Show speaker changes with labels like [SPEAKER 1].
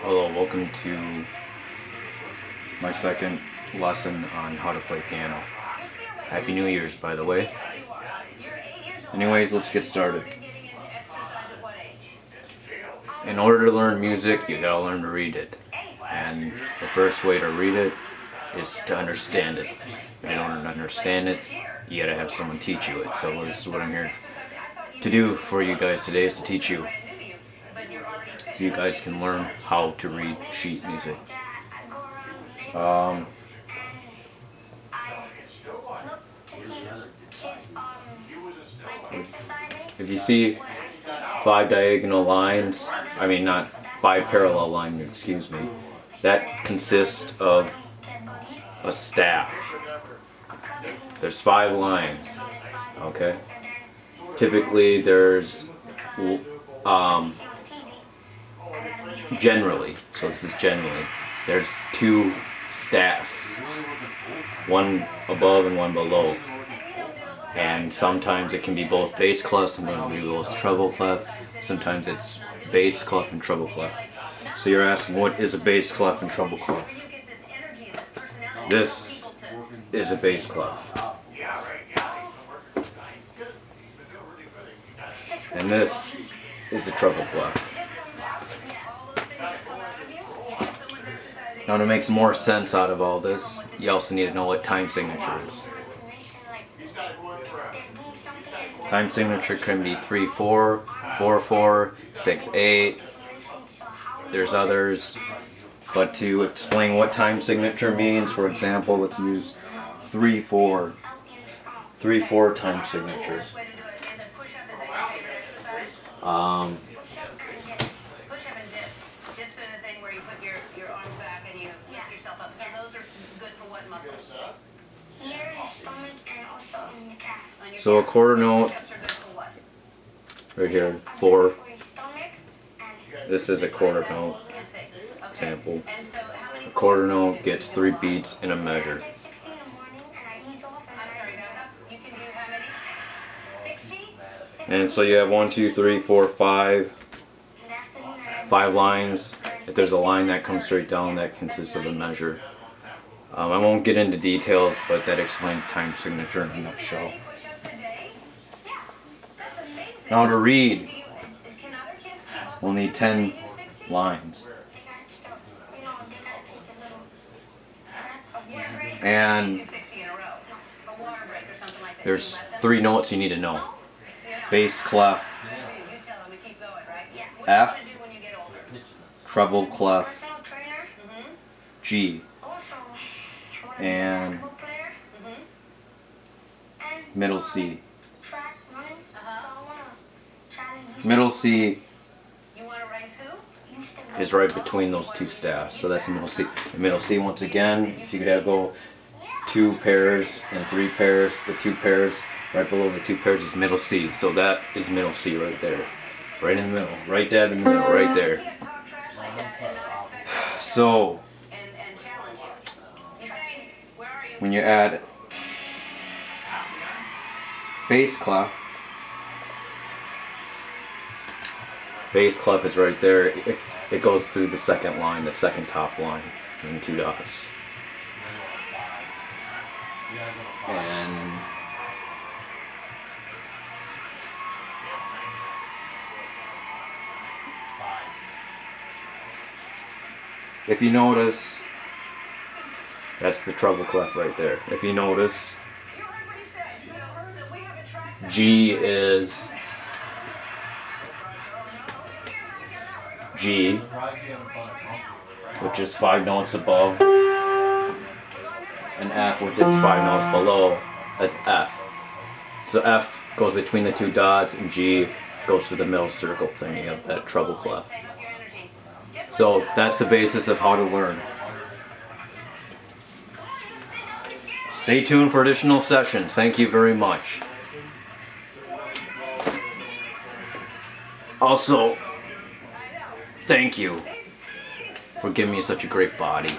[SPEAKER 1] Hello, welcome to my second lesson on how to play piano. Happy New Year's, by the way. Anyways, let's get started. In order to learn music, you gotta learn to read it. And the first way to read it is to understand it. If you don't understand it, you gotta have someone teach you it. So this is what I'm here to do for you guys today, is to teach you. You guys can learn how to read sheet music. If you see 5 diagonal lines, not 5 parallel lines, excuse me, that consists of a staff. There's 5 lines, okay? Typically there's generally, so this is generally, there's 2 staffs, one above and one below, and sometimes it can be both bass clef, sometimes it can be both treble clef, sometimes it's bass clef and treble clef. So you're asking, what is a bass clef and treble clef? This is a bass clef, and this is a treble clef. Now, to make some more sense out of all this, you also need to know what time signature is. Time signature can be 3/4, 4/4, 6/8. There's others, but to explain what time signature means, for example, let's use 3/4. 3/4 time signature. So a quarter note, right here, 4. This is a quarter note example. A quarter note gets 3 beats in a measure. And so you have 1, 2, 3, 4, 5 lines. If there's a line that comes straight down, that consists of a measure. I won't get into details, but that explains time signature in a nutshell. Now to read, we'll need 10 lines. And there's 3 notes you need to know. Bass clef, F, treble clef, G, and middle C. Middle C is right between those 2 staffs, so that's the middle C. The middle C, once again, if you could go 2 pairs and 3 pairs, the 2 pairs right below the 2 pairs is middle C. So that is middle C right there, right in the middle, right dab in the middle, right there. So when you add bass clef is right there. It goes through the second line, the second top line, and 2 dots. And if you notice, that's the treble clef right there. If you notice, G is G, which is 5 notes above, and F, which is 5 notes below, that's F. So F goes between the 2 dots, and G goes to the middle circle thingy of that treble clef. So that's the basis of how to learn. Stay tuned for additional sessions. Thank you very much. Also, thank you for giving me such a great body.